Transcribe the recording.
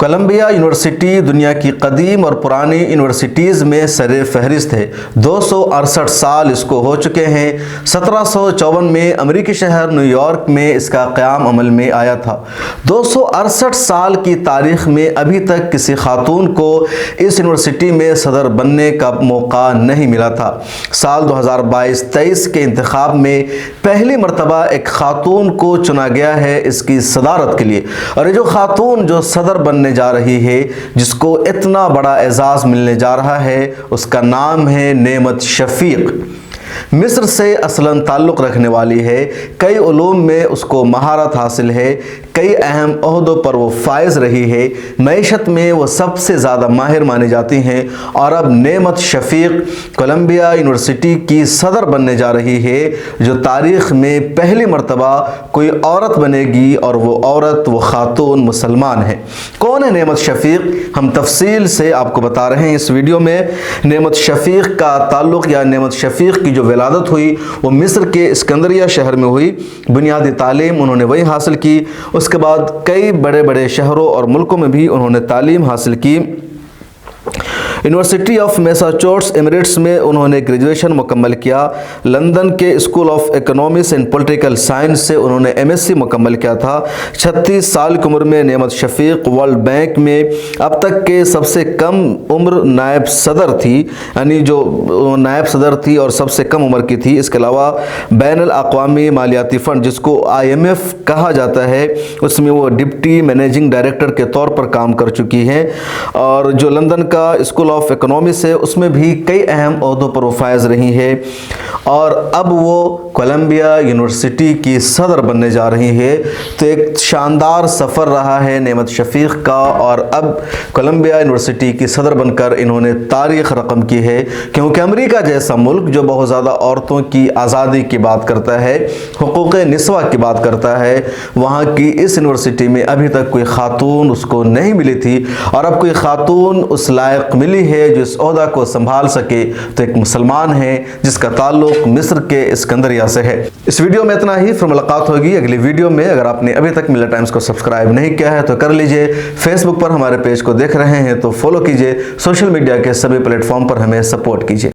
Colombia university دنیا کی قدیم اور پرانی یونیورسٹیز میں سر فہرست ہے۔ 268 سال اس کو ہو چکے ہیں۔ 1754 میں امریکی شہر نیو یارک میں اس کا قیام عمل میں آیا تھا۔ 268 سال کی تاریخ میں ابھی تک کسی خاتون کو اس یونیورسٹی میں صدر بننے کا موقع نہیں ملا تھا۔ سال 2022-23 کے انتخاب میں پہلی مرتبہ ایک خاتون کو چنا گیا ہے اس کی صدارت کے لیے، اور یہ جو خاتون جو صدر بننے جا رہی ہے، جس کو اتنا بڑا اعزاز ملنے جا رہا ہے، اس کا نام ہے نعمت شفیق۔ مصر سے اصلاً تعلق رکھنے والی ہے، کئی علوم میں اس کو مہارت حاصل ہے، کئی اہم عہدوں پر وہ فائز رہی ہے، معیشت میں وہ سب سے زیادہ ماہر مانی جاتی ہیں، اور اب نعمت شفیق کولمبیا یونیورسٹی کی صدر بننے جا رہی ہے، جو تاریخ میں پہلی مرتبہ کوئی عورت بنے گی، اور وہ عورت، وہ خاتون مسلمان ہے۔ کون ہے نعمت شفیق؟ ہم تفصیل سے آپ کو بتا رہے ہیں اس ویڈیو میں۔ نعمت شفیق کا تعلق یا نعمت شفیق کی جو ولادت ہوئی وہ مصر کے اسکندریہ شہر میں ہوئی۔ بنیادی تعلیم انہوں نے وہیں حاصل کی، اس کے بعد کئی بڑے بڑے شہروں اور ملکوں میں بھی انہوں نے تعلیم حاصل کی۔ یونیورسٹی آف میساچوٹس ایمریٹس میں انہوں نے گریجویشن مکمل کیا۔ لندن کے school of economics and political science سے انہوں نے MSc مکمل کیا تھا۔ 36 سال کی عمر میں نعمت شفیق ورلڈ بینک میں اب تک کے سب سے کم عمر نائب صدر تھی، یعنی جو نائب صدر تھی اور سب سے کم عمر کی تھی۔ اس کے علاوہ بین الاقوامی مالیاتی فنڈ، جس کو IMF کہا جاتا ہے، اس میں وہ ڈپٹی مینیجنگ ڈائریکٹر کے طور پر کام کر چکی ہیں، اور جو لندن کا اسکول آف اکنامکس ہے اس میں بھی کئی اہم عہدوں پر وہ فائز رہی ہے، اور اب وہ کولمبیا یونیورسٹی کی صدر بننے جا رہی ہے۔ تو ایک شاندار سفر رہا ہے نعمت شفیق کا، اور اب کولمبیا یونیورسٹی کی صدر بن کر انہوں نے تاریخ رقم کی ہے، کیونکہ امریکہ جیسا ملک جو بہت زیادہ عورتوں کی آزادی کی بات کرتا ہے، حقوق نسواں کی بات کرتا ہے، وہاں کی اس یونیورسٹی میں ابھی تک کوئی خاتون اس کو نہیں ملی تھی، اور اب کوئی خاتون اس لائق ملی ہے جو اس عہدہ کو سنبھال سکے، تو ایک مسلمان ہے جس کا تعلق مصر کے اسکندریہ سے ہے۔ اس ویڈیو میں اتنا ہی، پھر ملاقات ہوگی اگلی ویڈیو میں۔ اگر آپ نے ابھی تک ملت ٹائمز کو سبسکرائب نہیں کیا ہے تو کر لیجئے۔ فیس بک پر ہمارے پیج کو دیکھ رہے ہیں تو فالو کیجئے، سوشل میڈیا کے سبھی پلیٹ فارم پر ہمیں سپورٹ کیجئے۔